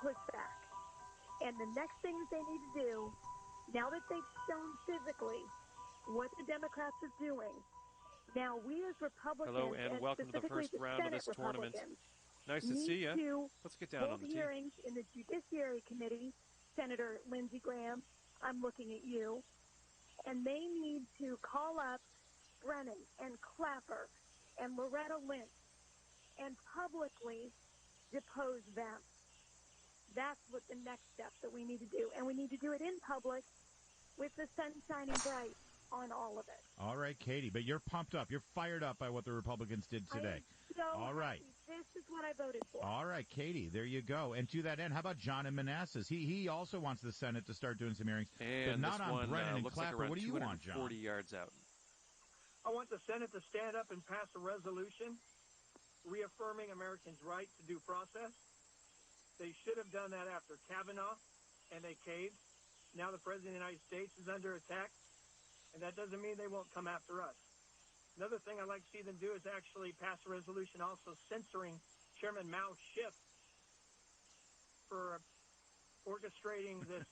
pushback. And the next things they need to do, now that they've shown physically what the Democrats are doing, now we as Republicans, hello and welcome to the first round of this tournament. Nice to see you. Let's get down on the team. Hearings in the Judiciary Committee, Senator Lindsey Graham, I'm looking at you, and they need to call up Brennan and Clapper and Loretta Lynch and publicly depose them. That's what the next step that we need to do, and we need to do it in public with the sun shining bright on all of it. All right, Katie, but you're pumped up. You're fired up by what the Republicans did today. All right. This is what I voted for. All right, Katie, there you go. And to that end, how about John in Manassas? He also wants the Senate to start doing some hearings, and but not on Brennan and Clapper. Like what do you want, John? 40 yards out. I want the Senate to stand up and pass a resolution reaffirming Americans' right to due process. They should have done that after Kavanaugh, and they caved. Now the President of the United States is under attack, and that doesn't mean they won't come after us. Another thing I'd like to see them do is actually pass a resolution also censoring Chairman Mao's Schiff for orchestrating this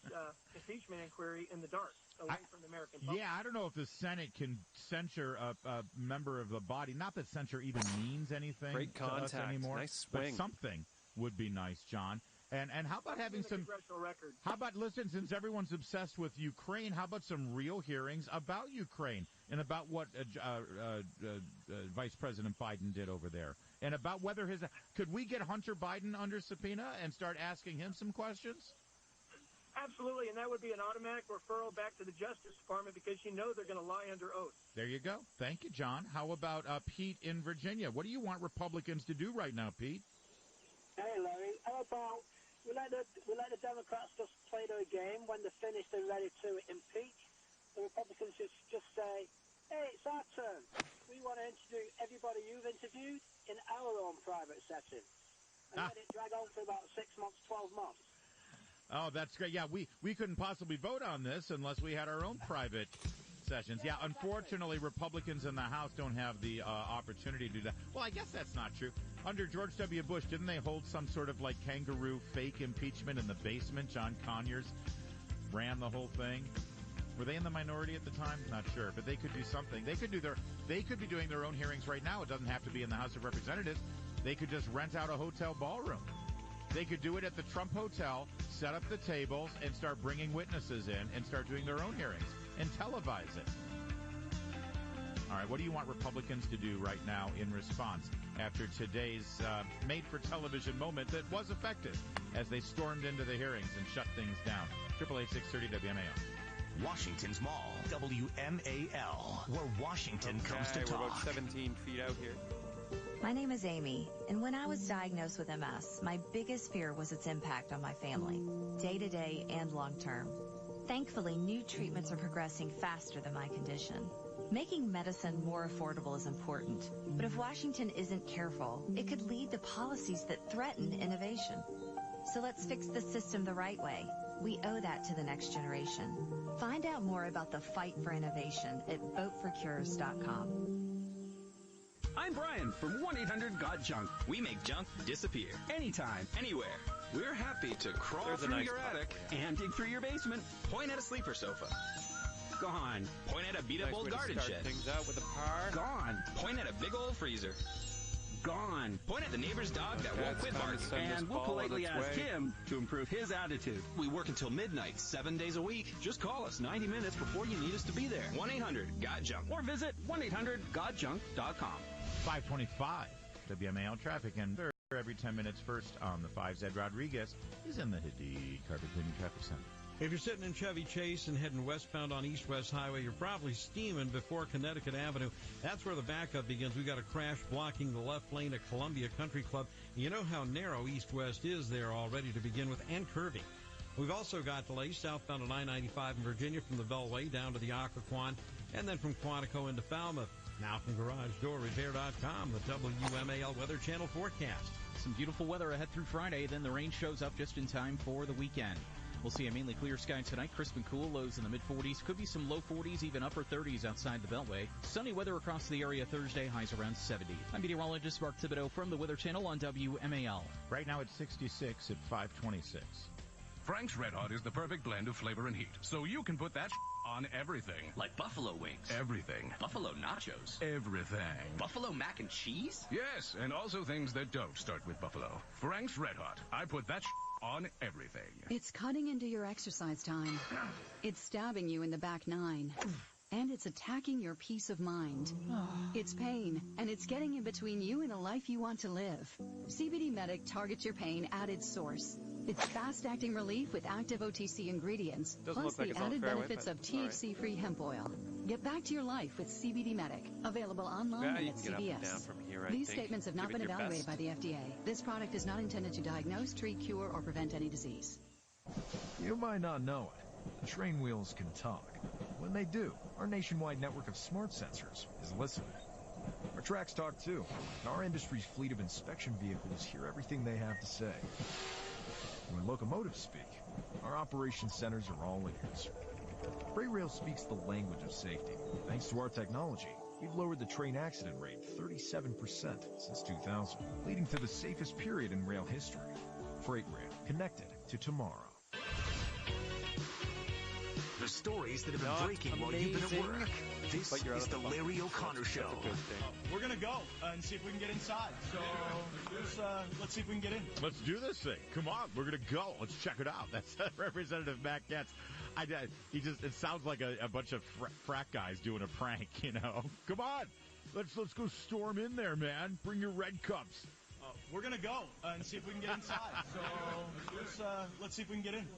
impeachment inquiry in the dark, away from the American public. Yeah, I don't know if the Senate can censure a member of the body. Not that censure even means anything Great contact. to us anymore. Nice swing. But something would be nice, John. And how about having some record? How about, listen, since everyone's obsessed with Ukraine, how about some real hearings about Ukraine and about what Vice President Biden did over there, and about whether could we get Hunter Biden under subpoena and start asking him some questions? Absolutely, and that would be an automatic referral back to the Justice Department because you know they're going to lie under oath. There you go. Thank you, John. How about Pete in Virginia? What do you want Republicans to do right now, Pete? Hey, Larry. How about we let the Democrats just play their game. When they're finished and ready to impeach, the Republicans just say, hey, it's our turn. We want to interview everybody you've interviewed in our own private setting. And let it drag on for about 6 months, 12 months. Oh, that's great. Yeah, we couldn't possibly vote on this unless we had our own private sessions. Yeah, unfortunately, Republicans in the House don't have the opportunity to do that. Well, I guess that's not true. Under George W. Bush, didn't they hold some sort of like kangaroo fake impeachment in the basement? John Conyers ran the whole thing. Were they in the minority at the time? Not sure, but they could do something. They could be doing their own hearings right now. It doesn't have to be in the House of Representatives. They could just rent out a hotel ballroom. They could do it at the Trump Hotel, set up the tables, and start bringing witnesses in and start doing their own hearings and televise it. All right, what do you want Republicans to do right now in response after today's made-for-television moment that was effective as they stormed into the hearings and shut things down? 888-630 WMAL. Washington's Mall, WMAL, where Washington comes to talk. We're about 17 feet out here. My name is Amy, and when I was diagnosed with MS, my biggest fear was its impact on my family, day-to-day and long-term. Thankfully, new treatments are progressing faster than my condition. Making medicine more affordable is important, but if Washington isn't careful, it could lead to policies that threaten innovation. So let's fix the system the right way. We owe that to the next generation. Find out more about the fight for innovation at voteforcures.com. I'm Brian from 1-800-GOT-JUNK. We make junk disappear. Anytime, anywhere. We're happy to crawl through your attic and dig through your basement. Point at a sleeper sofa. Gone. Point at a beat-up old garden shed. Things out with a par. Gone. Point at a big old freezer. Gone. Point at the neighbor's dog that won't quit barking. And we'll politely ask him to improve his attitude. We work until midnight, 7 days a week. Just call us 90 minutes before you need us to be there. 1-800-GOT-JUNK. Or visit 1-800-GOTJUNK.com. 525 WMAL traffic, and every 10 minutes first on the 5. Ed Rodriguez is in the Hidde Carpet Cleaning Traffic Center. If you're sitting in Chevy Chase and heading westbound on East-West Highway, you're probably steaming before Connecticut Avenue. That's where the backup begins. We got a crash blocking the left lane at Columbia Country Club. You know how narrow East-West is there already to begin with, and curvy. We've also got delays southbound on I-95 in Virginia from the Beltway down to the Occoquan, and then from Quantico into Falmouth. Now from GarageDoorRepair.com, the WMAL Weather Channel forecast. Some beautiful weather ahead through Friday, then the rain shows up just in time for the weekend. We'll see a mainly clear sky tonight, crisp and cool, lows in the mid-40s. Could be some low 40s, even upper 30s outside the Beltway. Sunny weather across the area Thursday, highs around 70. I'm meteorologist Mark Thibodeau from the Weather Channel on WMAL. Right now it's 66 at 526. Frank's Red Hot is the perfect blend of flavor and heat, so you can put that on everything. Like buffalo wings. Everything. Buffalo nachos. Everything. Buffalo mac and cheese? Yes, and also things that don't start with buffalo. Frank's Red Hot. I put that on everything. It's cutting into your exercise time. It's stabbing you in the back nine. And it's attacking your peace of mind. It's pain, and it's getting in between you and a life you want to live. CBD Medic targets your pain at its source. It's fast-acting relief with active OTC ingredients, plus the added benefits of THC-free hemp oil. Get back to your life with CBD Medic. Available online and at CVS. These statements have not been evaluated by the FDA. This product is not intended to diagnose, treat, cure, or prevent any disease. You might not know it. The train wheels can talk. When they do, our nationwide network of smart sensors is listening. Our tracks talk too, and our industry's fleet of inspection vehicles hear everything they have to say. When locomotives speak, our operations centers are all ears. Freight rail speaks the language of safety. Thanks to our technology, we've lowered the train accident rate 37% since 2000, leading to the safest period in rail history. Freight rail, connected to tomorrow. The stories that have been breaking while you've been at work. This is the Larry O'Connor Show. We're going to go and see if we can get inside. So let's see if we can get in. Let's do this thing. Come on, we're going to go. Let's check it out. That's Representative Matt Getz. It sounds like a bunch of frat guys doing a prank, you know. Come on. Let's go storm in there, man. Bring your red cups. We're going to go and see if we can get inside. So let's see if we can get in.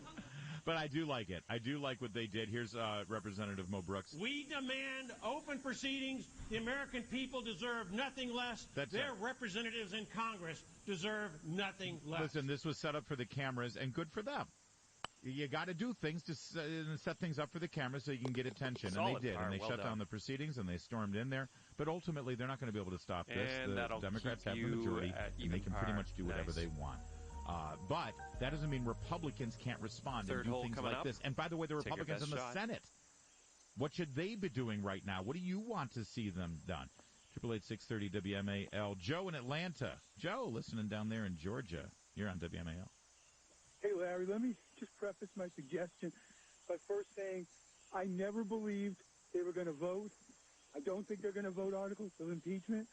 But I do like it. I do like what they did. Here's Representative Mo Brooks. We demand open proceedings. The American people deserve nothing less. Their representatives in Congress deserve nothing less. Listen, this was set up for the cameras, and good for them. You got to do things to set things up for the cameras so you can get attention. And they did. And they shut down the proceedings, and they stormed in there. But ultimately, they're not going to be able to stop this. And the Democrats have the majority, and they can pretty much do whatever they want. But that doesn't mean Republicans can't respond and do things like this. And by the way, the Republicans in the Senate, what should they be doing right now? What do you want to see them done? 888-630 WMAL. Joe in Atlanta. Joe, listening down there in Georgia. You're on WMAL. Hey, Larry, let me just preface my suggestion by first saying I never believed they were going to vote. I don't think they're going to vote articles of impeachment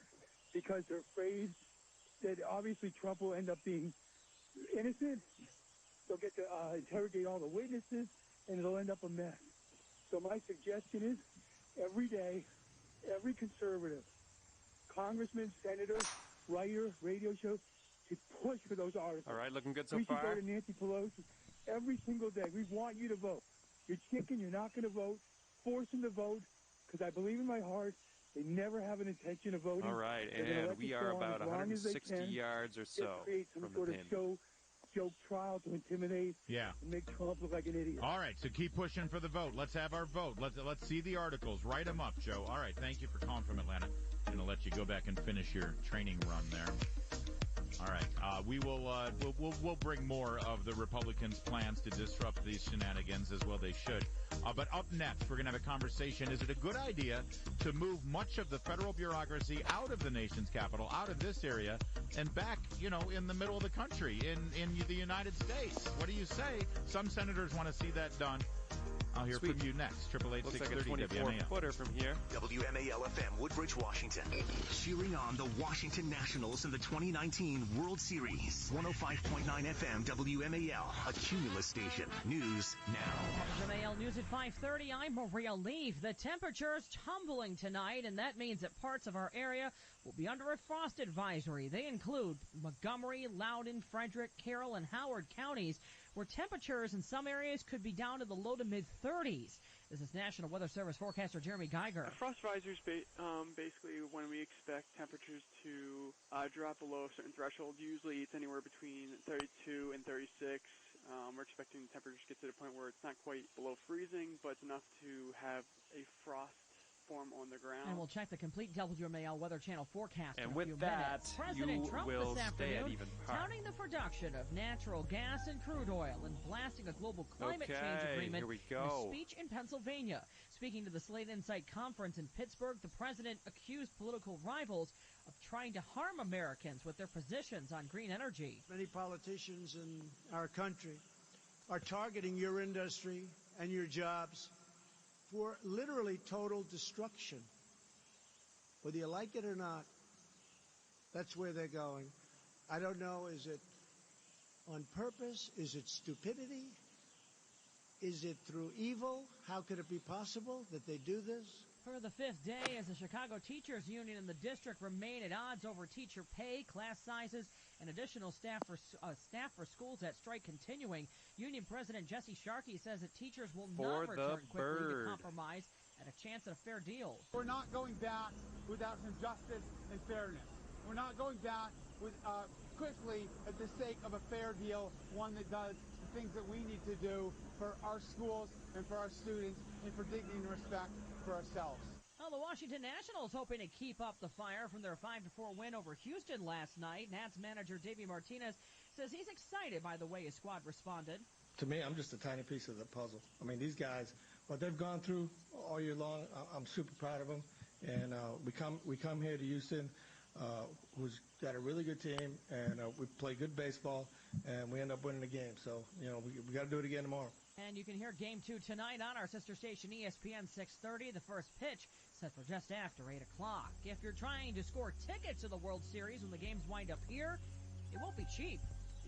because they're afraid that obviously Trump will end up being innocent. They'll get to interrogate all the witnesses, and it'll end up a mess. So my suggestion is every day, every conservative, congressman, senator, writer, radio show, to push for those articles. All right, looking good so far. We should go to Nancy Pelosi every single day. We want you to vote. You're chicken. You're not going to vote. Force them to vote because I believe in my heart they never have an intention of voting. All right, and we are about 160 yards or so from the pin. Joke trial to intimidate and make Trump look like an idiot. All right, so keep pushing for the vote. Let's have our vote. Let's see the articles. Write them up, Joe. All right, thank you for calling from Atlanta. I'm going to let you go back and finish your training run there. All right, we'll bring more of the Republicans' plans to disrupt these shenanigans as well they should. But up next, we're going to have a conversation. Is it a good idea to move much of the federal bureaucracy out of the nation's capital, out of this area, and back, in the middle of the country, in the United States? What do you say? Some senators want to see that done. I'll hear from you next. 888-630 Looks like a 24-footer from here. WMAL-FM, Woodbridge, Washington. Cheering on the Washington Nationals in the 2019 World Series. 105.9 FM, WMAL, a Cumulus station. News now. WMAL News at 5:30. I'm Maria Leaf. The temperature's tumbling tonight, and that means that parts of our area will be under a frost advisory. They include Montgomery, Loudoun, Frederick, Carroll, and Howard counties, where temperatures in some areas could be down to the low to mid-30s. This is National Weather Service forecaster Jeremy Geiger. Frost advisories basically when we expect temperatures to drop below a certain threshold. Usually it's anywhere between 32 and 36. We're expecting temperatures to get to the point where it's not quite below freezing, but it's enough to have a frost form on the ground. And we'll check the complete WMAL Weather Channel forecast and in a with few that, minutes. President Trump will this stay at afternoon even par. touting the production of natural gas and crude oil and blasting a global climate change agreement here we in a go. speech in Pennsylvania. Speaking to the Slate Insight Conference in Pittsburgh, the president accused political rivals of trying to harm Americans with their positions on green energy. Many politicians in our country are targeting your industry and your jobs for literally total destruction. Whether you like it or not, that's where they're going. I don't know, is it on purpose? Is it stupidity? Is it through evil? How could it be possible that they do this? For the fifth day, as the Chicago Teachers Union and the district remain at odds over teacher pay, class sizes, and additional staff for schools at strike continuing, Union President Jesse Sharkey says that teachers will not return quickly to compromise and a chance at a fair deal. We're not going back without some justice and fairness. We're not going back with quickly at the sake of a fair deal, one that does the things that we need to do for our schools and for our students and for dignity and respect for ourselves. Well, the Washington Nationals hoping to keep up the fire from their 5-4 win over Houston last night. Nats manager Davey Martinez says he's excited by the way his squad responded. To me, I'm just a tiny piece of the puzzle. I mean, these guys, what they've gone through all year long, I'm super proud of them. And we come here to Houston, who's got a really good team, and we play good baseball, and we end up winning the game. So, we got to do it again tomorrow. And you can hear Game 2 tonight on our sister station ESPN 630. The first pitch set for just after 8 o'clock. If you're trying to score tickets to the World Series when the games wind up here, it won't be cheap.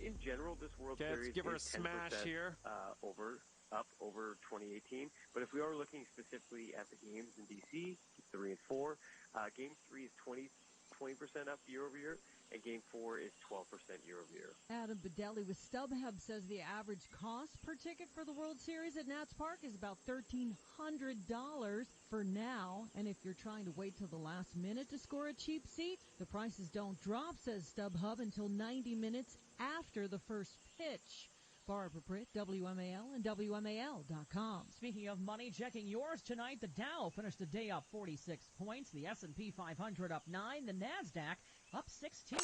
In general, this World Let's Series give her a is 10% smash here. Up over 2018. But if we are looking specifically at the games in D.C., 3 and 4, Game 3 is 20% up year over year, and Game 4 is 12% year over year. Adam Bedelli with StubHub says the average cost per ticket for the World Series at Nats Park is about $1,300 for now. And if you're trying to wait till the last minute to score a cheap seat, the prices don't drop, says StubHub, until 90 minutes after the first pitch. Barbara Britt, WMAL and WMAL.com. Speaking of money, checking yours tonight, the Dow finished the day up 46 points, the S&P 500 up 9, the NASDAQ up 16.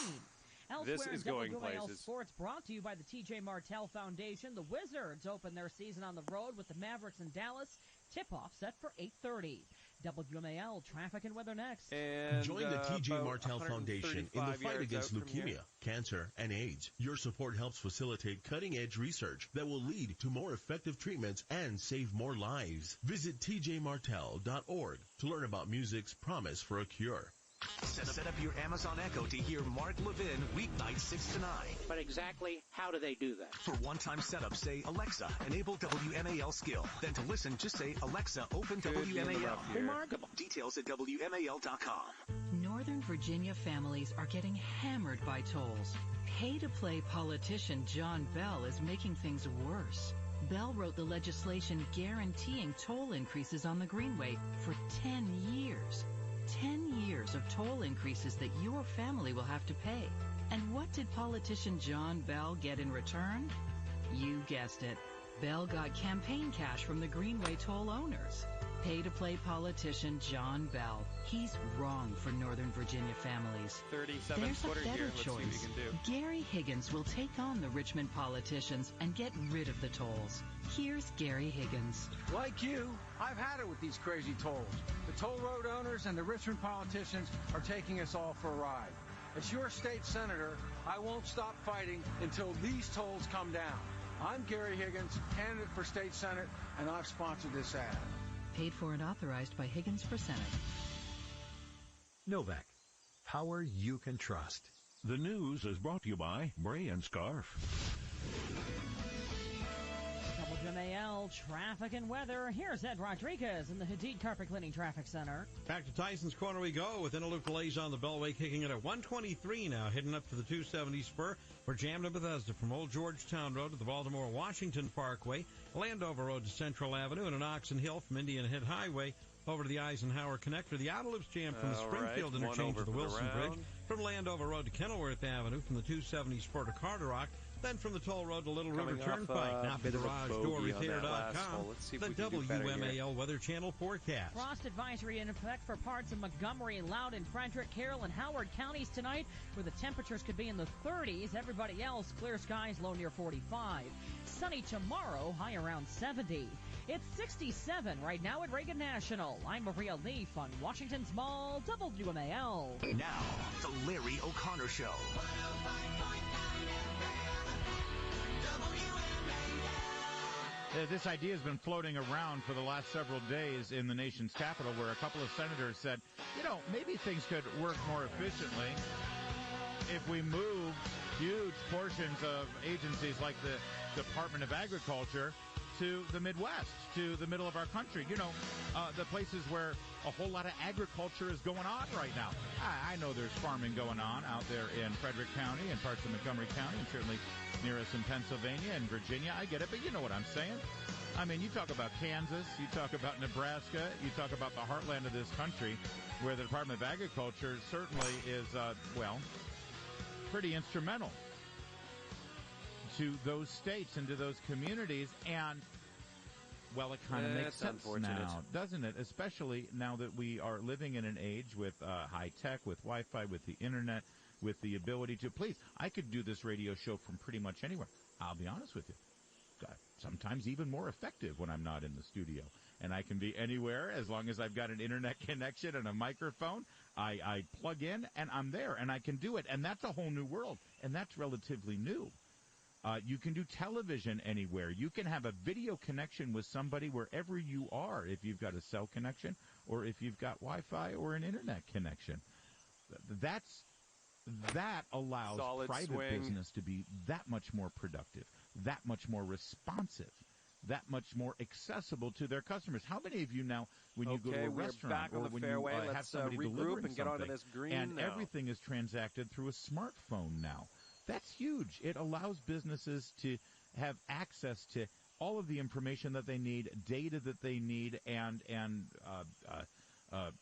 Elsewhere, this is going WMAL places. Sports brought to you by the TJ Martell Foundation. The Wizards open their season on the road with the Mavericks in Dallas. Tip-off set for 8:30. WMAL traffic and weather next. And join the TJ Martell Foundation in the fight against leukemia, cancer, and AIDS. Your support helps facilitate cutting-edge research that will lead to more effective treatments and save more lives. Visit tjmartell.org to learn about music's promise for a cure. Set up your Amazon Echo to hear Mark Levin weeknights 6 to 9. But exactly how do they do that? For one-time setup, say, Alexa, enable WMAL skill. Then to listen, just say, Alexa, open WMAL. Remarkable. Details at WMAL.com. Northern Virginia families are getting hammered by tolls. Pay-to-play politician John Bell is making things worse. Bell wrote the legislation guaranteeing toll increases on the Greenway for 10 years. 10 years of toll increases that your family will have to pay. And what did politician John Bell get in return? You guessed it. Bell got campaign cash from the Greenway toll owners. Pay-to-play politician John Bell. He's wrong for Northern Virginia families. 37-footer here. Let's see what we can do. Gary Higgins will take on the Richmond politicians and get rid of the tolls. Here's Gary Higgins. Like you, I've had it with these crazy tolls. The toll road owners and the Richmond politicians are taking us all for a ride. As your state senator, I won't stop fighting until these tolls come down. I'm Gary Higgins, candidate for state senate, and I've sponsored this ad. Paid for and authorized by Higgins for Senate. Novak. Power you can trust. The news is brought to you by Bray and Scarf. WMAL traffic and weather. Here's Ed Rodriguez in the Hadid Carpet Cleaning Traffic Center. Back to Tyson's Corner we go with interloop delays on the Beltway, kicking it at 123 now, heading up to the 270 spur. We're jammed in Bethesda from Old Georgetown Road to the Baltimore-Washington Parkway, Landover Road to Central Avenue, and an Oxon Hill from Indian Head Highway over to the Eisenhower Connector. The outer loop's jammed from the Springfield interchange to the Wilson Bridge, from Landover Road to Kenilworth Avenue, from the 270 spur to Carter Rock, Then from the toll road to Little Coming River off, Turnpike, now bit of a bogey on that last GarageDoorRepair.com. hole. Let's see if The we can do better here. WMAL Weather Channel forecast. Frost advisory in effect for parts of Montgomery, Loudoun, Frederick, Carroll, and Howard counties tonight, where the temperatures could be in the 30s. Everybody else, clear skies, low near 45. Sunny tomorrow, high around 70. It's 67 right now at Reagan National. I'm Maria Leaf on Washington's Mall, WMAL. Now, the Larry O'Connor Show. This idea has been floating around for the last several days in the nation's capital, where a couple of senators said, maybe things could work more efficiently if we moved huge portions of agencies like the Department of Agriculture to the Midwest, to the middle of our country. The places where a whole lot of agriculture is going on right now. I know there's farming going on out there in Frederick County and parts of Montgomery County, and certainly near us in Pennsylvania and Virginia. I get it, but you know what I'm saying. I mean, you talk about Kansas, you talk about Nebraska, you talk about the heartland of this country, where the Department of Agriculture certainly is, pretty instrumental to those states and to those communities. And, well, it kind of makes sense now, doesn't it? Especially now that we are living in an age with high tech, with Wi-Fi, with the Internet, with the ability to, please, I could do this radio show from pretty much anywhere. I'll be honest with you. Sometimes even more effective when I'm not in the studio. And I can be anywhere as long as I've got an Internet connection and a microphone. I plug in and I'm there and I can do it. And that's a whole new world. And that's relatively new. You can do television anywhere. You can have a video connection with somebody wherever you are, if you've got a cell connection or if you've got Wi-Fi or an Internet connection. That allows private business to be that much more productive, that much more responsive, that much more accessible to their customers. How many of you now, when you go to a restaurant or when you have somebody delivering and get onto this green and now. Everything is transacted through a smartphone now? That's huge. It allows businesses to have access to all of the information that they need, data that they need, and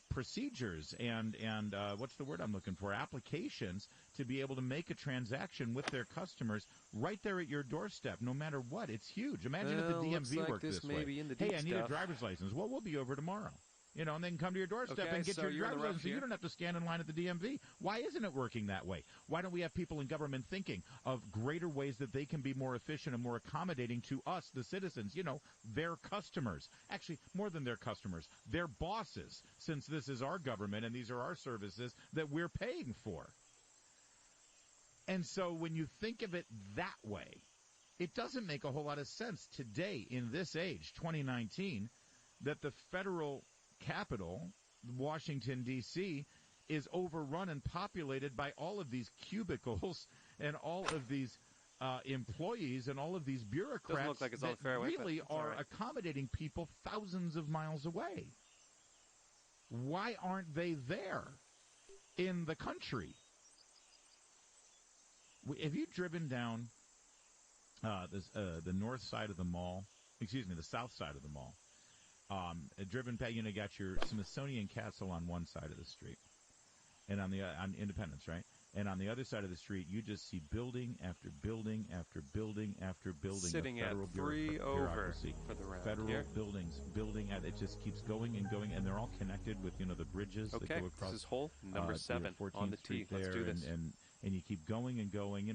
procedures and what's the word I'm looking for? Applications to be able to make a transaction with their customers right there at your doorstep, no matter what. It's huge. Imagine if the DMV worked this way. Hey, I need a driver's license. Well, we'll be over tomorrow. And they can come to your doorstep and get your driver's license, so you don't have to stand in line at the DMV. Why isn't it working that way? Why don't we have people in government thinking of greater ways that they can be more efficient and more accommodating to us, the citizens, their customers? Actually, more than their customers, their bosses, since this is our government and these are our services that we're paying for. And so when you think of it that way, it doesn't make a whole lot of sense today in this age, 2019, that the federal capital, Washington, D.C., is overrun and populated by all of these cubicles and all of these employees and all of these bureaucrats like it's that on fairway, really are accommodating people thousands of miles away. Why aren't they there in the country? Have you driven down the north side of the mall? Excuse me, the south side of the mall. Driven back, got your Smithsonian Castle on one side of the street, and on Independence, right? And on the other side of the street, you just see building after building after building after building. Sitting of federal at 3 over bureaucracy. for the round. Federal here. buildings, it just keeps going and going, and they're all connected with the bridges that go across. This is hole number 7 on the tee. Let's do this. And you keep going and going,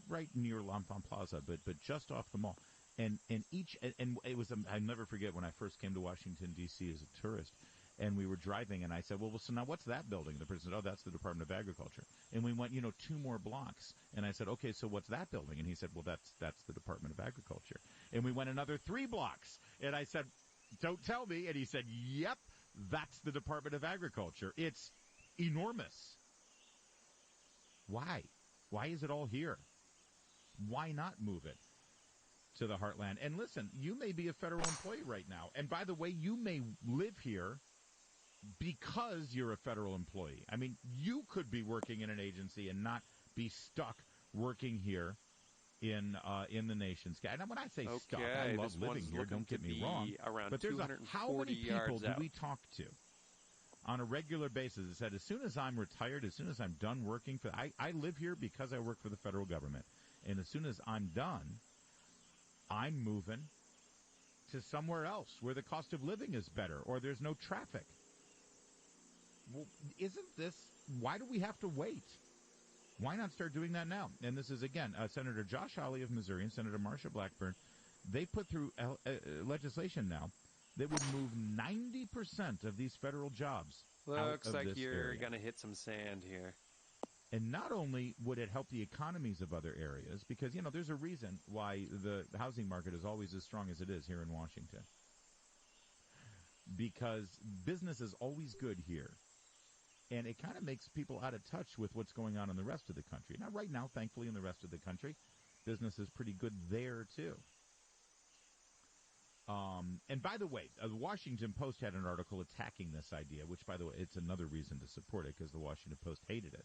right near L'Enfant Plaza, but just off the mall. And it was, I'll never forget when I first came to Washington, D.C. as a tourist, and we were driving, and I said, well, so now what's that building? The person said, oh, that's the Department of Agriculture. And we went, 2 more blocks. And I said, okay, so what's that building? And he said, well, that's the Department of Agriculture. And we went another 3 blocks. And I said, don't tell me. And he said, yep, that's the Department of Agriculture. It's enormous. Why? Why is it all here? Why not move it to the heartland? And listen, you may be a federal employee right now. And by the way, you may live here because you're a federal employee. I mean, you could be working in an agency and not be stuck working here in the nation's capital. And when I say stuck, I love living here, don't get me wrong. But there's how many people do we talk to on a regular basis that said, as soon as I'm retired, as soon as I'm done working I live here because I work for the federal government. And as soon as I'm done, I'm moving to somewhere else where the cost of living is better or there's no traffic. Well, why do we have to wait? Why not start doing that now? And this is, again, Senator Josh Hawley of Missouri and Senator Marsha Blackburn. They put through legislation now that would move 90% of these federal jobs Looks out of like this you're area. going to hit some sand here. And not only would it help the economies of other areas, because, there's a reason why the housing market is always as strong as it is here in Washington. Because business is always good here. And it kind of makes people out of touch with what's going on in the rest of the country. Now, right now, thankfully, in the rest of the country, business is pretty good there, too. And by the way, the Washington Post had an article attacking this idea, which, by the way, it's another reason to support it because the Washington Post hated it.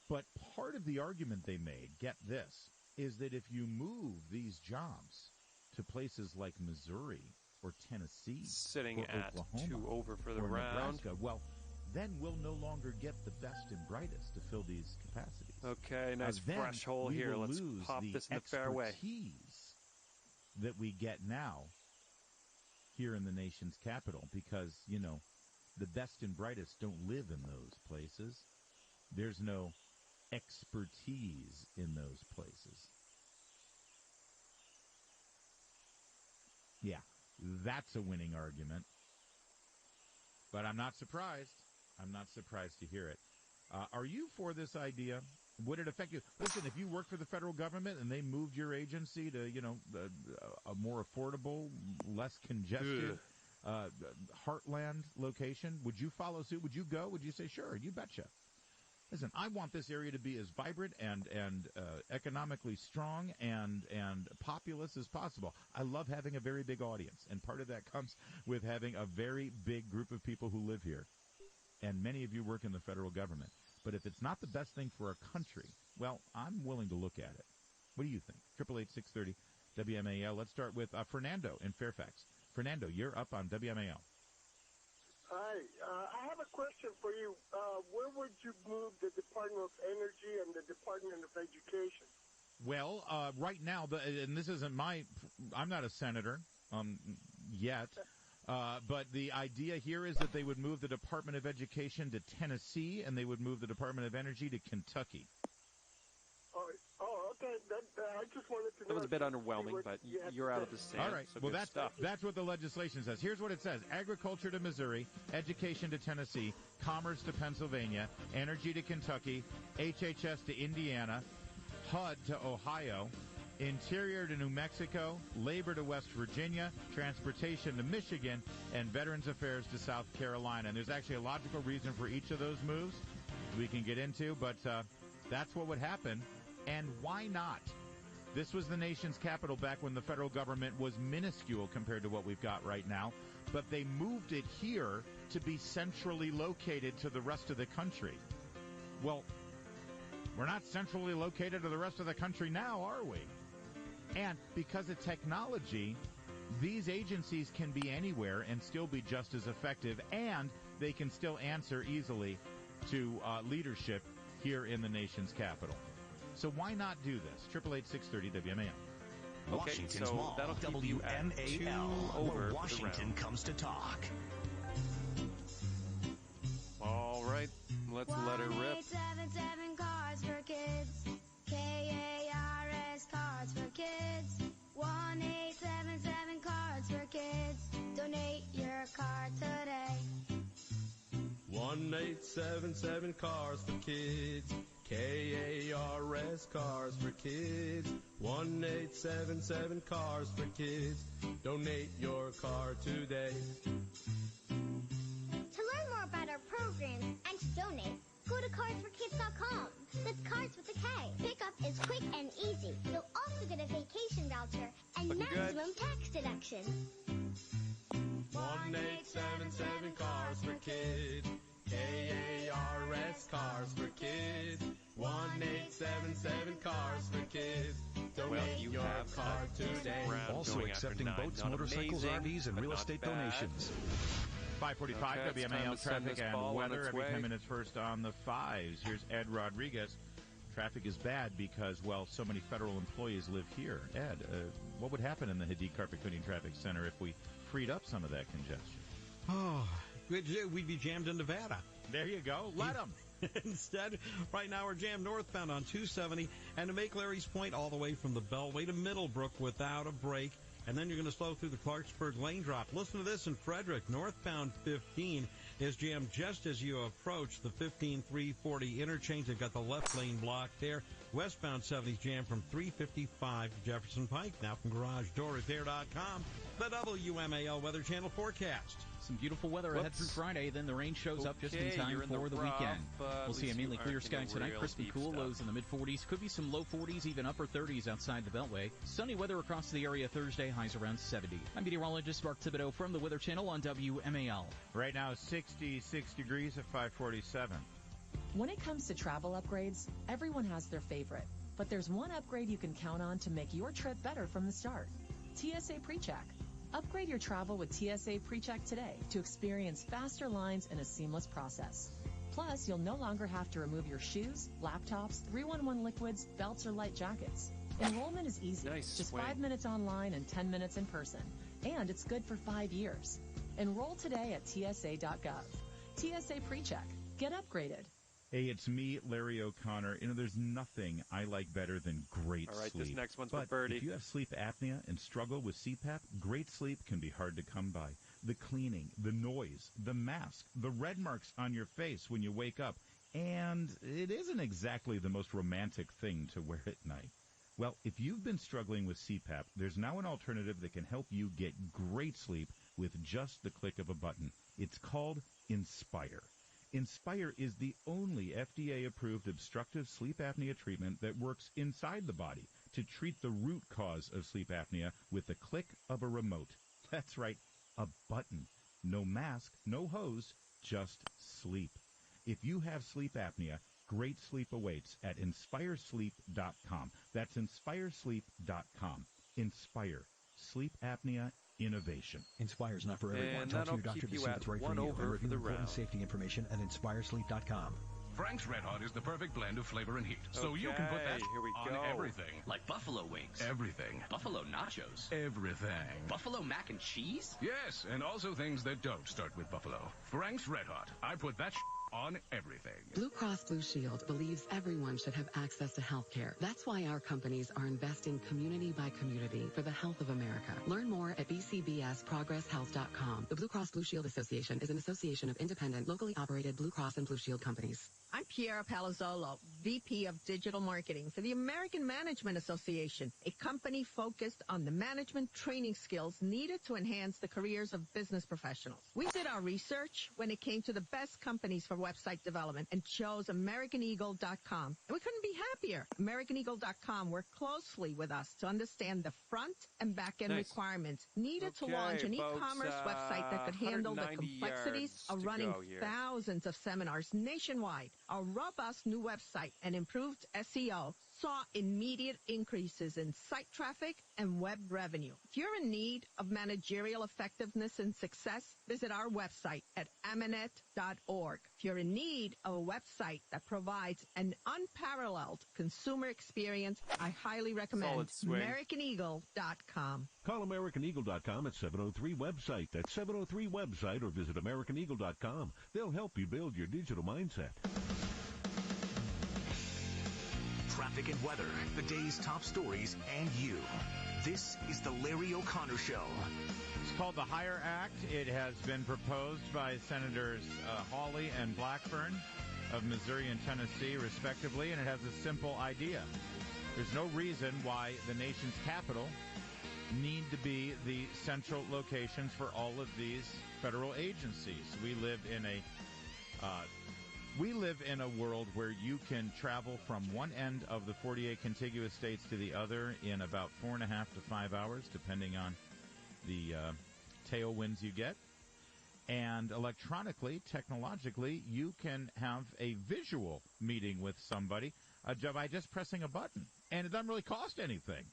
But part of the argument they made, get this, is that if you move these jobs to places like Missouri or Tennessee sitting or at Oklahoma 2 over for the or round. Nebraska, well, then we'll no longer get the best and brightest to fill these capacities. Okay, nice fresh hole here. Let's pop this in the fairway. Expertise that we get now here in the nation's capital because, the best and brightest don't live in those places. There's no expertise in those places. Yeah, that's a winning argument. But I'm not surprised. I'm not surprised to hear it. Are you for this idea? Would it affect you? Listen, if you work for the federal government and they moved your agency to, a more affordable, less congested heartland location, would you follow suit? Would you go? Would you say, sure, you betcha? Listen, I want this area to be as vibrant and economically strong and populous as possible. I love having a very big audience, and part of that comes with having a very big group of people who live here. And many of you work in the federal government. But if it's not the best thing for our country, well, I'm willing to look at it. What do you think? 888-630 WMAL. Let's start with Fernando in Fairfax. Fernando, you're up on WMAL. Hi. I have a question for you. Where would you move the Department of Energy and the Department of Education? Well, right now, and this isn't I'm not a senator yet, but the idea here is that they would move the Department of Education to Tennessee, and they would move the Department of Energy to Kentucky. Okay. I just wanted to know. That was a bit underwhelming, but you're out of the sand. All right. So well, stuff. That's what the legislation says. Here's what it says. Agriculture to Missouri, education to Tennessee, commerce to Pennsylvania, energy to Kentucky, HHS to Indiana, HUD to Ohio, Interior to New Mexico, Labor to West Virginia, Transportation to Michigan, and Veterans Affairs to South Carolina. And there's actually a logical reason for each of those moves we can get into, but that's what would happen. And why not? This was the nation's capital back when the federal government was minuscule compared to what we've got right now, but they moved it here to be centrally located to the rest of the country. Well, we're not centrally located to the rest of the country now, are we? And because of technology, these agencies can be anywhere and still be just as effective, and they can still answer easily to leadership here in the nation's capital. So why not do this? 888-630 WMAL. Washington's so Mall, that'll keep you at WMAL, 2 over where Washington comes to talk. All right, let's let her rip. 1877 Cards for Kids. KARS Cards for Kids. 1877 Cards for Kids. Donate your card today. 1877 Cars for Kids. KARS Cars for Kids. 1877 Cars for Kids. Donate your car today. To learn more about our programs and to donate, go to carsforkids.com. That's cards with a K. Pickup is quick and easy. You'll also get a vacation voucher and Looking maximum good. tax deduction. 1877 Cars for Kids. KARS Cars for Kids. 1877 Cars for Kids. Donate you your have car today. Also accepting boats, motorcycles, RVs, and real estate donations. 545 Okay, it's time WMAL to send traffic this and ball on weather its every way. 10 minutes first on the fives. Here's Ed Rodriguez Traffic is bad because, well, so many federal employees live here. Ed, what would happen in the Hadid Carpet Cleaning Traffic Center if we freed up some of that congestion? Oh, we'd be jammed in Nevada. There you go. Let them. Instead, right now we're jammed northbound on 270 and to make Larry's Point all the way from the Beltway to Middlebrook without a break. And then you're going to slow through the Clarksburg lane drop. Listen to this in Frederick. Northbound 15 is jammed just as you approach the 15-340 interchange. They've got the left lane blocked there. Westbound 70 is jammed from 355 to Jefferson Pike. Now from GarageDoorRepair.com, the WMAL Weather Channel forecast. Some beautiful weather ahead through Friday, then the rain shows up just in time for the weekend. We'll see a mainly clear sky tonight, crisp and cool, lows in the mid-40s. Could be some low 40s, even upper 30s outside the Beltway. Sunny weather across the area Thursday, highs around 70. I'm meteorologist Mark Thibodeau from the Weather Channel on WMAL. Right now, 66 degrees at 547. When it comes to travel upgrades, everyone has their favorite. But there's one upgrade you can count on to make your trip better from the start. TSA PreCheck. Upgrade your travel with TSA PreCheck today to experience faster lines and a seamless process. Plus, you'll no longer have to remove your shoes, laptops, 311 liquids, belts, or light jackets. Enrollment is easy. Just 5 minutes online and 10 minutes in person. And it's good for 5 years. Enroll today at TSA.gov. TSA PreCheck. Get upgraded. Hey, it's me, Larry O'Connor. You know, there's nothing I like better than great sleep. All right, this next one's but for Birdie. If you have sleep apnea and struggle with CPAP, great sleep can be hard to come by. The cleaning, the noise, the mask, the red marks on your face when you wake up, and it isn't exactly the most romantic thing to wear at night. Well, if you've been struggling with CPAP, there's now an alternative that can help you get great sleep with just the click of a button. It's called Inspire. Inspire is the only FDA-approved obstructive sleep apnea treatment that works inside the body to treat the root cause of sleep apnea with the click of a remote. That's right, a button. No mask, no hose, just sleep. If you have sleep apnea, great sleep awaits at InspireSleep.com. That's InspireSleep.com. Inspire. Sleep apnea innovation. Inspire's not for everyone. And Talk to that'll your doctor keep to you see at what's right one for you. over And for review the important round. safety information at InspireSleep.com. Frank's Red Hot is the perfect blend of flavor and heat. So you can put that here we on go. everything. Like buffalo wings. Everything. Buffalo nachos. Everything. Buffalo mac and cheese? Yes, and also things that don't start with buffalo. Frank's Red Hot. I put that on everything. Blue Cross Blue Shield believes everyone should have access to health care. That's why our companies are investing community by community for the health of America. Learn more at bcbsprogresshealth.com. The Blue Cross Blue Shield Association is an association of independent, locally operated Blue Cross and Blue Shield companies. I'm Piera Palazzolo, VP of Digital Marketing for the American Management Association, a company focused on the management training skills needed to enhance the careers of business professionals. We did our research when it came to the best companies for website development and chose AmericanEagle.com. And we couldn't be happier. AmericanEagle.com worked closely with us to understand the front and back-end requirements needed to launch an e-commerce website that could handle the complexities of running thousands of seminars nationwide. Our robust new website and improved SEO saw immediate increases in site traffic and web revenue. If you're in need of managerial effectiveness and success, visit our website at amanet.org. If you're in need of a website that provides an unparalleled consumer experience, I highly recommend AmericanEagle.com. Call AmericanEagle.com at 703-WEBSITE. That's 703-WEBSITE, or visit AmericanEagle.com. They'll help you build your digital mindset. Traffic and weather, the day's top stories, and you. This is the Larry O'Connor Show. It's called the Hire Act. It has been proposed by Senators Hawley and Blackburn of Missouri and Tennessee, respectively, and it has a simple idea. There's no reason why the nation's capital need to be the central locations for all of these federal agencies. We live in a world where you can travel from one end of the 48 contiguous states to the other in about 4.5 to 5 hours, depending on the tailwinds you get. And electronically, technologically, you can have a visual meeting with somebody by just pressing a button. And it doesn't really cost anything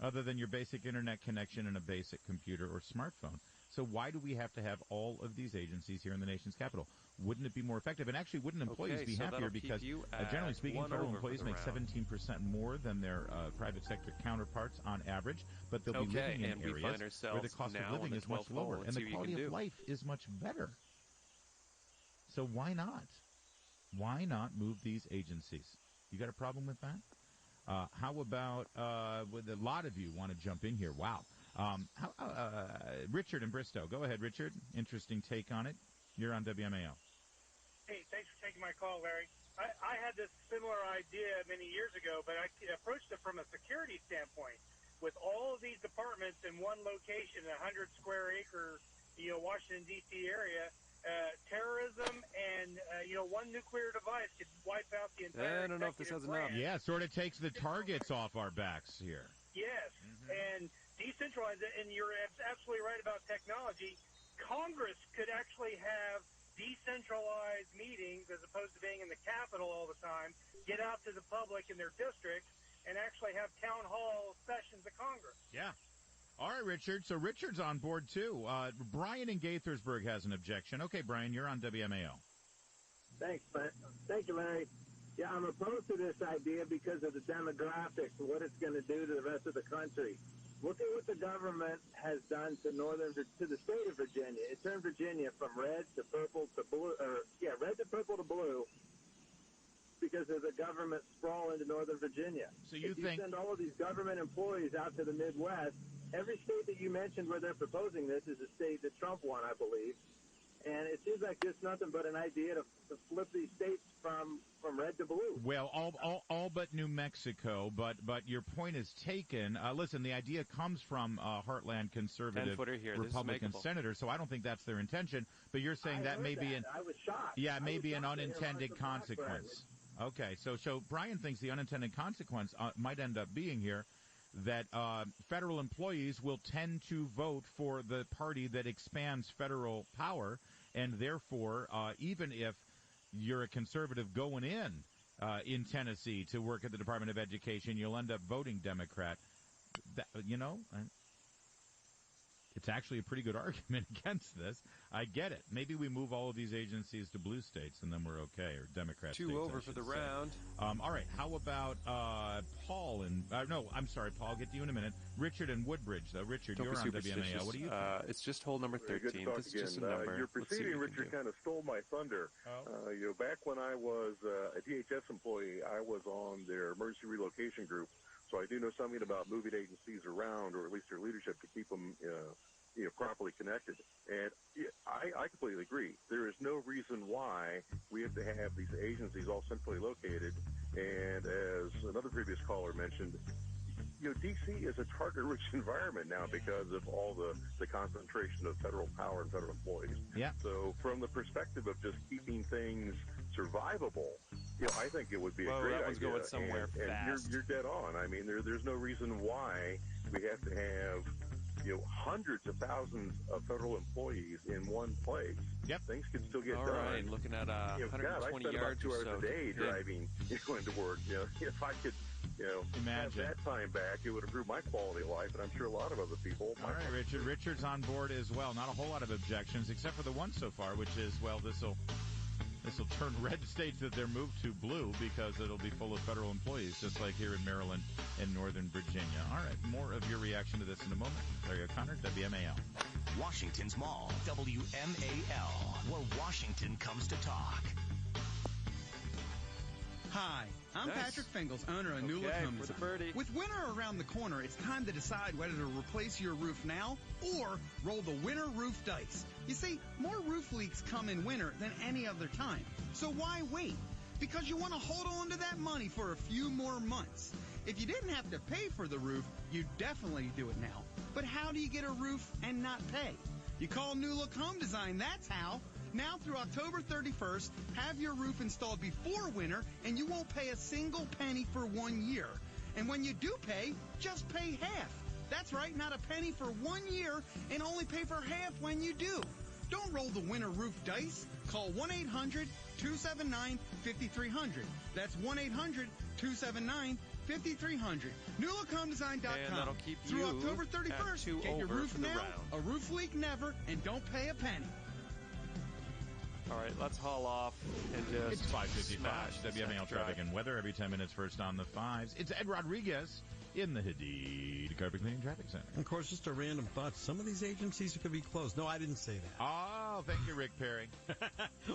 other than your basic internet connection and a basic computer or smartphone. So why do we have to have all of these agencies here in the nation's capital? Wouldn't it be more effective? And actually, wouldn't employees be happier because, generally speaking, federal employees make 17% more than their private sector counterparts on average, but they'll be living in areas where the cost of living is much lower and the quality of life is much better. So why not? Why not move these agencies? You got a problem with that? How about, with a lot of you want to jump in here. Wow. Richard in Bristow. Go ahead, Richard. Interesting take on it. You're on WMAL. Hey, thanks for taking my call, Larry. I had this similar idea many years ago, but I approached it from a security standpoint. With all of these departments in one location, 100 square acre, Washington, D.C. area, terrorism and, one nuclear device could wipe out the entire I don't know if this has enough. Yeah, sort of takes the targets off our backs here. Yes, and decentralize it. And you're absolutely right about technology. Congress could actually have decentralized meetings as opposed to being in the Capitol all the time, get out to the public in their districts, and actually have town hall sessions of Congress. Yeah. All right, Richard. So Richard's on board, too. Brian in Gaithersburg has an objection. Okay, Brian, you're on WMAL. Thanks, thank you, Larry. Yeah, I'm opposed to this idea because of the demographics and what it's going to do to the rest of the country. Look at what the government has done to the state of Virginia. It turned Virginia from red to purple to blue, red to purple to blue because of the government sprawl into Northern Virginia. So you think send all of these government employees out to the Midwest, every state that you mentioned where they're proposing this is a state that Trump won, I believe. And it seems like it's nothing but an idea to flip these states from red to blue. Well, all but New Mexico, but your point is taken. Listen, the idea comes from Heartland conservative Republican senators, so I don't think that's their intention. But you're saying that may be I was shocked. Yeah, it may be an unintended consequence. Okay, so Brian thinks the unintended consequence might end up being here that federal employees will tend to vote for the party that expands federal power, and therefore, even if you're a conservative going in Tennessee to work at the Department of Education, you'll end up voting Democrat. It's actually a pretty good argument against this. I get it. Maybe we move all of these agencies to blue states, and then we're okay, or Democrat states. 2 over for the round. All right. How about Paul? Paul. I'll get to you in a minute. Richard in Woodbridge, though. Richard, you're on WMAL. What do you think? It's just hole number 13. This is just a number. Your preceding Richard kind of stole my thunder. Back when I was a DHS employee, I was on their emergency relocation group. So I do know something about moving agencies around, or at least their leadership, to keep them, properly connected. And I completely agree. There is no reason why we have to have these agencies all centrally located. And as another previous caller mentioned, D.C. is a target-rich environment now because of all the concentration of federal power and federal employees. Yeah. So from the perspective of just keeping things survivable, I think it would be a great that one's idea. Going somewhere fast. And you're dead on. I mean, there's no reason why we have to have hundreds of thousands of federal employees in one place. Yep. Things can still get done. All right, looking at 120 I spend yards about 2 or hours so. a day driving going to work. If I could have that time back, it would improve my quality of life, and I'm sure a lot of other people. All right, Richard. Richard's on board as well. Not a whole lot of objections, except for the one so far, which is, this will turn red states that they're moved to blue because it'll be full of federal employees, just like here in Maryland and Northern Virginia. All right, more of your reaction to this in a moment. Larry O'Connor, WMAL. Washington's Mall, WMAL, where Washington comes to talk. Hi, I'm Patrick Fingles, owner of New Look Home Design. With winter around the corner, it's time to decide whether to replace your roof now or roll the winter roof dice. You see, more roof leaks come in winter than any other time. So why wait? Because you want to hold on to that money for a few more months. If you didn't have to pay for the roof, you'd definitely do it now. But how do you get a roof and not pay? You call New Look Home Design, that's how. Now through October 31st, have your roof installed before winter, and you won't pay a single penny for 1 year. And when you do pay, just pay half. That's right, not a penny for 1 year, and only pay for half when you do. Don't roll the winter roof dice. Call 1-800-279-5300. That's 1-800-279-5300. 5300. NewLookHomeDesign.com. And that'll keep Through you October at 31st. two Get your over roof for the now, round. a roof leak never, and don't pay a penny. All right, let's haul off and just It's 5:55. smash this WMAL next traffic drive. and weather every 10 minutes first on the 5s. It's Ed Rodriguez in the Hadid Carpet Cleaning Traffic Center. Of course, just a random thought. Some of these agencies could be closed. No, I didn't say that. Oh, thank you, Rick Perry.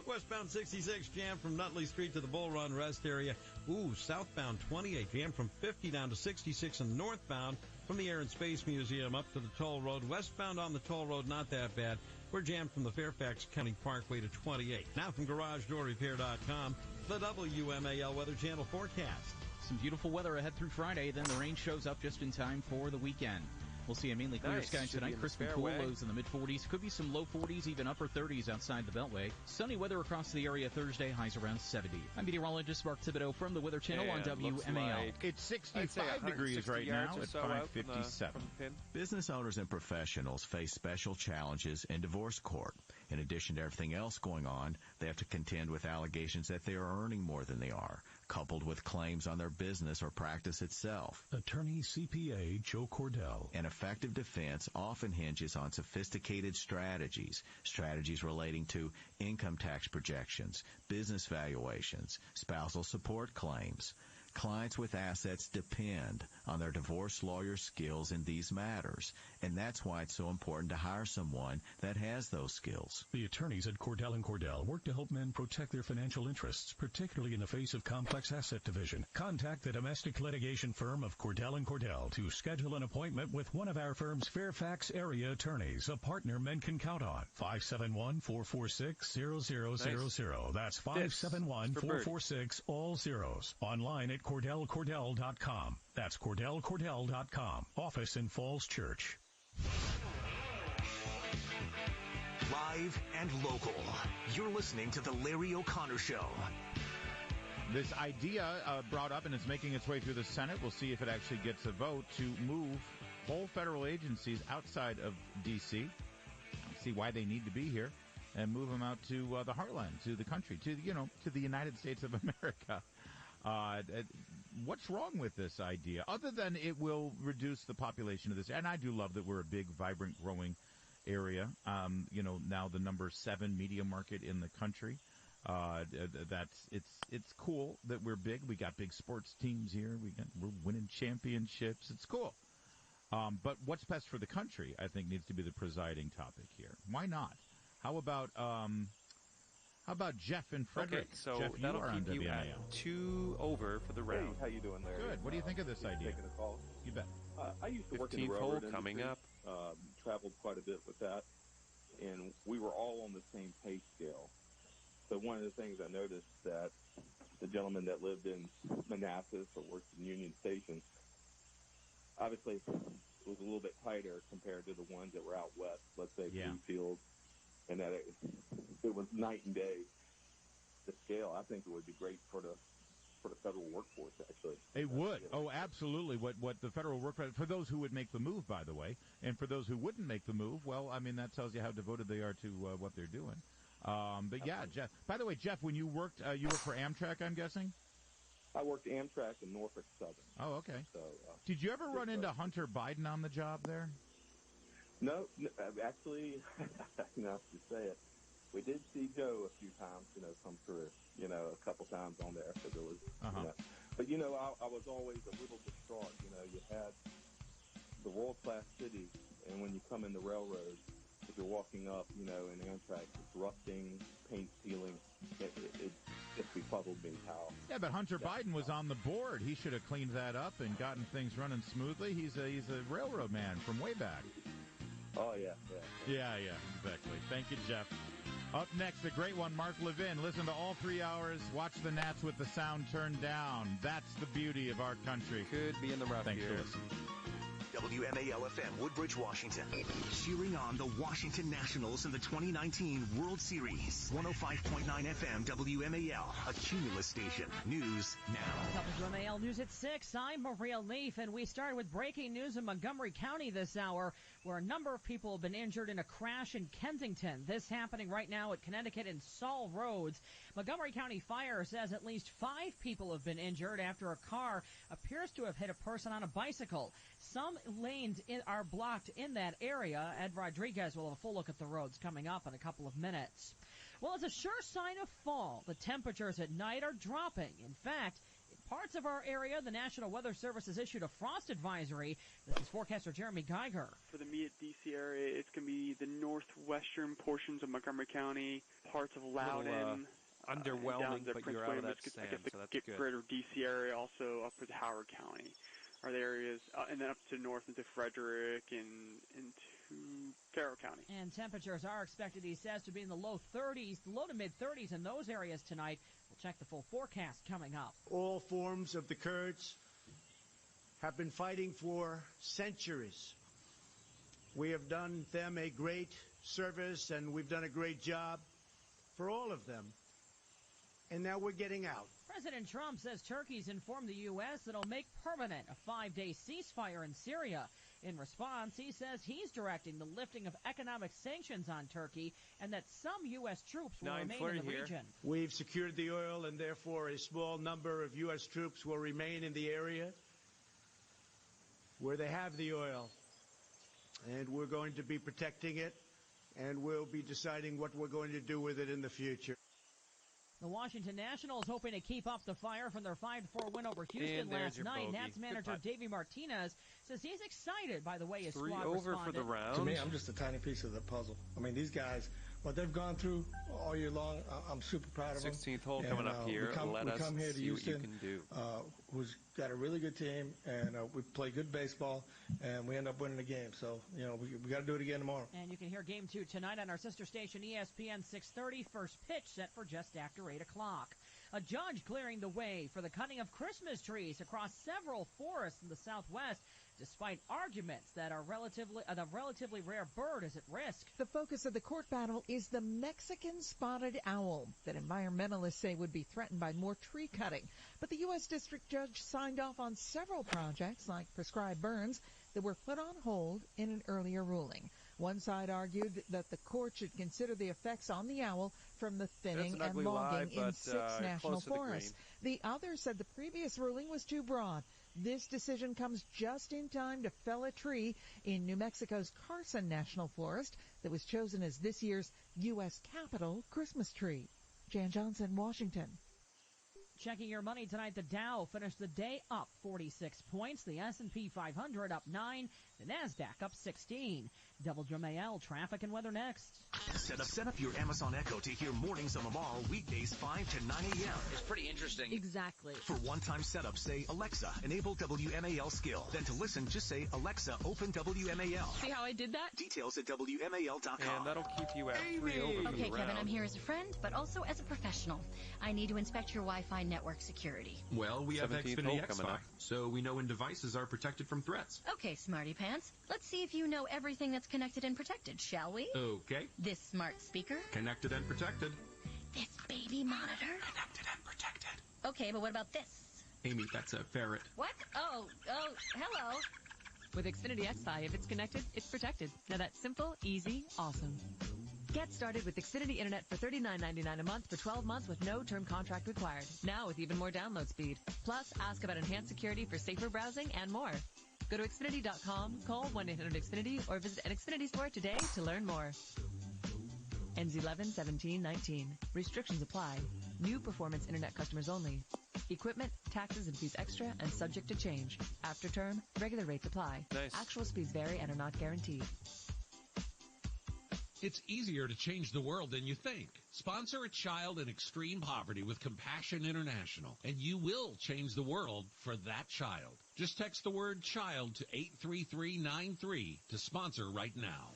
Westbound 66 jammed from Nutley Street to the Bull Run Rest area. Ooh, southbound 28 jammed from 50 down to 66, and northbound from the Air and Space Museum up to the toll road. Westbound on the toll road, not that bad. We're jammed from the Fairfax County Parkway to 28. Now from GarageDoorRepair.com, the WMAL Weather Channel forecast. Some beautiful weather ahead through Friday, then the rain shows up just in time for the weekend. We'll see a mainly clear sky tonight, crisp and cool, lows in the mid-40s. Could be some low 40s, even upper 30s outside the Beltway. Sunny weather across the area Thursday, highs around 70. I'm meteorologist Mark Thibodeau from the Weather Channel on WMAL. It's 65 degrees right now at 5:57. Business owners and professionals face special challenges in divorce court. In addition to everything else going on, they have to contend with allegations that they are earning more than they are, coupled with claims on their business or practice itself. Attorney CPA Joe Cordell. An effective defense often hinges on sophisticated strategies relating to income tax projections, business valuations, spousal support claims. Clients with assets depend on their divorce lawyer's skills in these matters, and that's why it's so important to hire someone that has those skills. The attorneys at Cordell & Cordell work to help men protect their financial interests, particularly in the face of complex asset division. Contact the domestic litigation firm of Cordell & Cordell to schedule an appointment with one of our firm's Fairfax area attorneys, a partner men can count on. 571-446-0000. That's 571-446 all zeros. Online at CordellCordell.com. That's CordellCordell.com. Office in Falls Church. Live and local. You're listening to The Larry O'Connor Show. This idea brought up, and it's making its way through the Senate. We'll see if it actually gets a vote to move whole federal agencies outside of D.C., see why they need to be here, and move them out to the heartland, to the country, to the United States of America. What's wrong with this idea, other than it will reduce the population of this? And I do love that we're a big, vibrant, growing area. Now the number 7 media market in the country. It's cool that we're big. We got big sports teams here. We're winning championships. It's cool. But what's best for the country, I think, needs to be the presiding topic here. Why not? How about Jeff and Frederick? Okay, so Jeff, that'll you keep you at 2 over for the round. Hey, how you doing there? Good. What do you think of this idea? Taking a call. You bet. I used to work in the 15th railroad hole industry. coming up. Traveled quite a bit with that, and we were all on the same pay scale. So one of the things I noticed that the gentleman that lived in Manassas or worked in Union Station, obviously it was a little bit tighter compared to the ones that were out west, let's say Bluefield, and that it was night and day. The scale, I think it would be great for the federal workforce, actually. It would. Oh, absolutely. What the federal workforce, for those who would make the move, by the way, and for those who wouldn't make the move, well, I mean, that tells you how devoted they are to what they're doing. But yeah, Jeff. By the way, Jeff, when you worked for Amtrak, I'm guessing? I worked Amtrak in Norfolk Southern. Oh, okay. So, did you ever run into Hunter Biden on the job there? No, actually, you know, to say it, we did see Joe a few times, come through, a couple times on there. Because it was, but, I was always a little distraught. You had the world-class city, and when you come in the railroad, if you're walking up, in Amtrak, it's rusting, paint peeling. It just befuddled me how. Yeah, but Hunter Biden was on the board. He should have cleaned that up and gotten things running smoothly. He's a railroad man from way back. Oh, yeah. Yeah, exactly. Thank you, Jeff. Up next, the great one, Mark Levin. Listen to all 3 hours. Watch the Nats with the sound turned down. That's the beauty of our country. Could be in the rough Thanks here. for listening. WMAL-FM, Woodbridge, Washington. Cheering on the Washington Nationals in the 2019 World Series. 105.9 FM, WMAL, a Cumulus station. News now. WMAL News at 6. I'm Maria Leaf, and we start with breaking news in Montgomery County this hour, where a number of people have been injured in a crash in Kensington. This happening right now at Connecticut and Saul Roads. Montgomery County Fire says at least 5 people have been injured after a car appears to have hit a person on a bicycle. Some lanes are blocked in that area. Ed Rodriguez will have a full look at the roads coming up in a couple of minutes. Well, it's a sure sign of fall. The temperatures at night are dropping. In fact, in parts of our area, the National Weather Service has issued a frost advisory. This is forecaster Jeremy Geiger. For the immediate D.C. area, it's going to be the northwestern portions of Montgomery County, parts of Loudoun. Underwhelming, but Prince you're out of William, that sand, so that's good. Greater D.C. area, also up to Howard County are the areas, and then up to north into Frederick and into Carroll County. And temperatures are expected, he says, to be in the low to mid-30s in those areas tonight. We'll check the full forecast coming up. All forms of the Kurds have been fighting for centuries. We have done them a great service, and we've done a great job for all of them. And now we're getting out. President Trump says Turkey's informed the U.S. that it'll make permanent a 5-day ceasefire in Syria. In response, he says he's directing the lifting of economic sanctions on Turkey and that some U.S. troops will remain in the region. We've secured the oil, and therefore a small number of U.S. troops will remain in the area where they have the oil. And we're going to be protecting it, and we'll be deciding what we're going to do with it in the future. The Washington Nationals hoping to keep up the fire from their 5-4 win over Houston last night. Nats manager Davey Martinez says he's excited by the way his squad responded. 3 over for the round. To me, I'm just a tiny piece of the puzzle. I mean, these guys, what they've gone through all year long, I'm super proud of them. 16th hole coming up here. Let us see what you can do. Who's got a really good team, and we play good baseball, and we end up winning the game. So, you know, we got to do it again tomorrow. And you can hear Game 2 tonight on our sister station ESPN 630. First pitch set for just after 8 o'clock. A judge clearing the way for the cutting of Christmas trees across several forests in the Southwest, despite arguments that a relatively rare bird is at risk. The focus of the court battle is the Mexican spotted owl that environmentalists say would be threatened by more tree cutting. But the U.S. District Judge signed off on several projects like prescribed burns that were put on hold in an earlier ruling. One side argued that the court should consider the effects on the owl from the thinning and logging in 6 national forests. The other said the previous ruling was too broad. This decision comes just in time to fell a tree in New Mexico's Carson National Forest that was chosen as this year's U.S. Capitol Christmas tree. Jan Johnson, Washington. Checking your money tonight, the Dow finished the day up 46 points. The S&P 500 up 9. The NASDAQ up 16. WMAL traffic and weather next. Set up your Amazon Echo to hear Mornings on the Mall weekdays 5 to 9 a.m. It's pretty interesting. Exactly. For one-time setup, say, Alexa, enable WMAL skill. Then to listen, just say, Alexa, open WMAL. See how I did that? Details at WMAL.com. And that'll keep you at 3 over Okay, Kevin, I'm here as a friend, but also as a professional. I need to inspect your Wi-Fi network security. Well, we have Xfinity X5, so we know when devices are protected from threats. Okay, smarty pants. Let's see if you know everything that's connected and protected, shall we? Okay. This smart speaker. Connected and protected. This baby monitor. Connected and protected. Okay, but what about this? Amy, that's a ferret. What? Oh, hello. With Xfinity X5, if it's connected, it's protected. Now that's simple, easy, awesome. Get started with Xfinity Internet for $39.99 a month for 12 months with no term contract required. Now with even more download speed. Plus, ask about enhanced security for safer browsing and more. Go to Xfinity.com, call 1-800-XFINITY, or visit an Xfinity store today to learn more. Ends 11/17/19. Restrictions apply. New performance internet customers only. Equipment, taxes, and fees extra and subject to change. After term, regular rates apply. Nice. Actual speeds vary and are not guaranteed. It's easier to change the world than you think. Sponsor a child in extreme poverty with Compassion International, and you will change the world for that child. Just text the word child to 83393 to sponsor right now.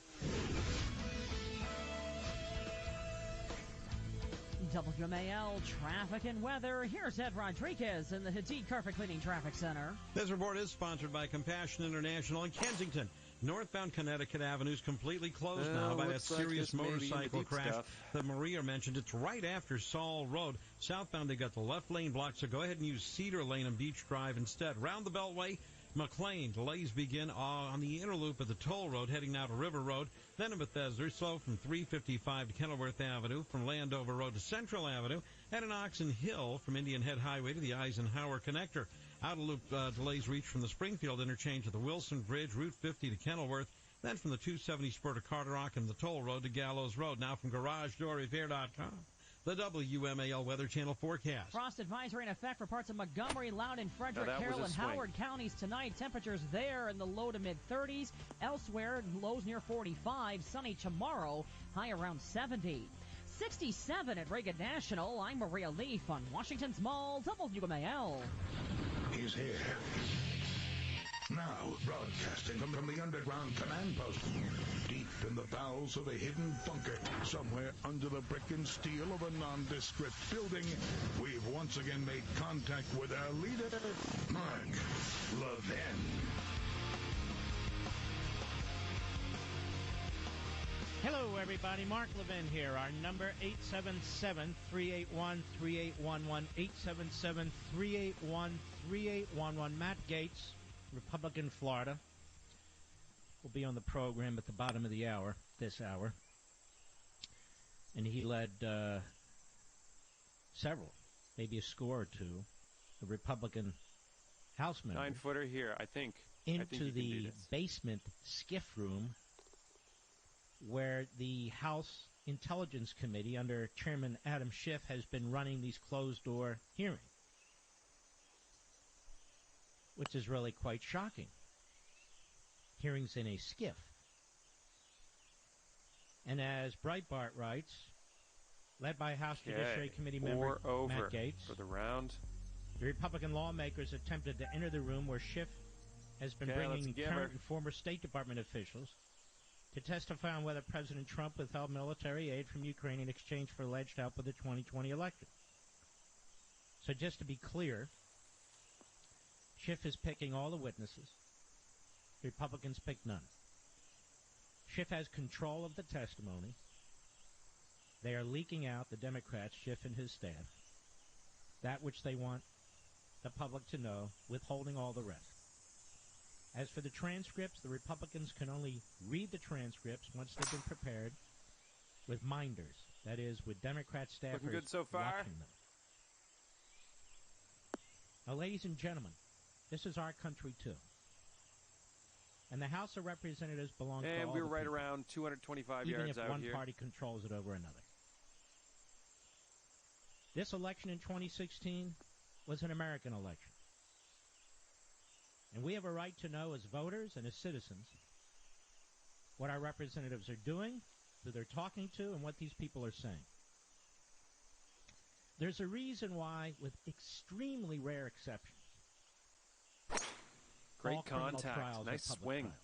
WMAL traffic and weather. Here's Ed Rodriguez in the Hadid Carpet Cleaning Traffic Center. This report is sponsored by Compassion International in Kensington. Northbound Connecticut Avenue is completely closed now by that serious motorcycle crash that Maria mentioned. It's right after Saul Road. Southbound, they got the left lane blocked, so go ahead and use Cedar Lane and Beach Drive instead. Round the Beltway, McLean, delays begin on the inner loop of the toll road heading now to River Road. Then in Bethesda, slow from 355 to Kenilworth Avenue, from Landover Road to Central Avenue, Head in Oxon Hill from Indian Head Highway to the Eisenhower Connector. Out-of-loop delays reach from the Springfield interchange to the Wilson Bridge, Route 50 to Kenilworth, then from the 270 spur to Carter Rock and the toll road to Gallows Road. Now from GarageDoorRepair.com. The WMAL Weather Channel forecast. Frost advisory in effect for parts of Montgomery, Loudoun, Frederick, Carroll, and Howard counties tonight. Temperatures there in the low to mid-30s. Elsewhere, lows near 45. Sunny tomorrow, high around 70. 67 at Reagan National. I'm Maria Leaf on Washington's Mall, WMAL. He's here. Now, broadcasting from the underground command post, deep in the bowels of a hidden bunker, somewhere under the brick and steel of a nondescript building, we've once again made contact with our leader, Mark Levin. Hello, everybody. Mark Levin here. Our number, 877-381-3811, 877-381-3811. Matt Gaetz, Republican, Florida, will be on the program at the bottom of the hour, this hour. And he led several, maybe a score or two, of Republican House members. 9-footer here, I think. Into the basement skiff room where the House Intelligence Committee under Chairman Adam Schiff has been running these closed-door hearings, which is really quite shocking. Hearings in a skiff. And as Breitbart writes, led by House Judiciary Committee member Matt Gaetz, for the round. The Republican lawmakers attempted to enter the room where Schiff has been bringing current and former State Department officials to testify on whether President Trump withheld military aid from Ukraine in exchange for alleged help with the 2020 election. So just to be clear, Schiff is picking all the witnesses. The Republicans pick none. Schiff has control of the testimony. They are leaking out, the Democrats, Schiff and his staff, that which they want the public to know, withholding all the rest. As for the transcripts, the Republicans can only read the transcripts once they've been prepared with minders, that is, with Democrat staffers looking good so far. Watching them. Now, ladies and gentlemen, this is our country, too. And the House of Representatives belongs to all And we're right people, around 225 even yards if out one here. party controls it over another. This election in 2016 was an American election. And we have a right to know as voters and as citizens what our representatives are doing, who they're talking to, and what these people are saying. There's a reason why, with extremely rare exceptions, great contact, nice swing. Trials.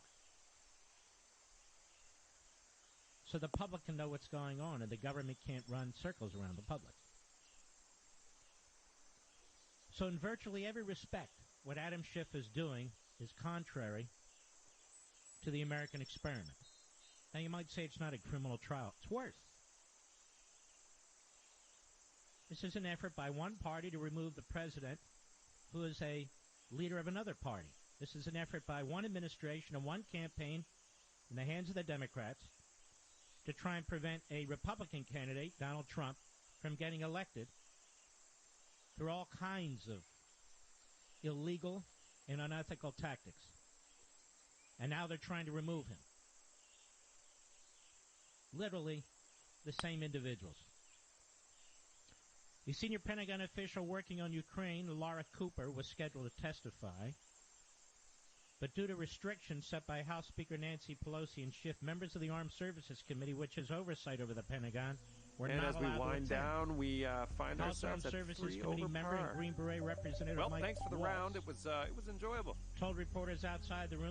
So the public can know what's going on, and the government can't run circles around the public. So in virtually every respect, what Adam Schiff is doing is contrary to the American experiment. Now, you might say it's not a criminal trial. It's worse. This is an effort by one party to remove the president, who is a leader of another party. This is an effort by one administration and one campaign in the hands of the Democrats to try and prevent a Republican candidate, Donald Trump, from getting elected through all kinds of illegal and unethical tactics. And now they're trying to remove him. Literally the same individuals. The senior Pentagon official working on Ukraine, Laura Cooper, was scheduled to testify. But due to restrictions set by House Speaker Nancy Pelosi and Schiff, members of the Armed Services Committee, which has oversight over the Pentagon, were not allowed to attend. And as we wind down, we find House ourselves Armed at Services 3 Committee over member par. and Green Beret Representative Well, Mike thanks for the Waltz round. It was enjoyable. Told reporters outside the room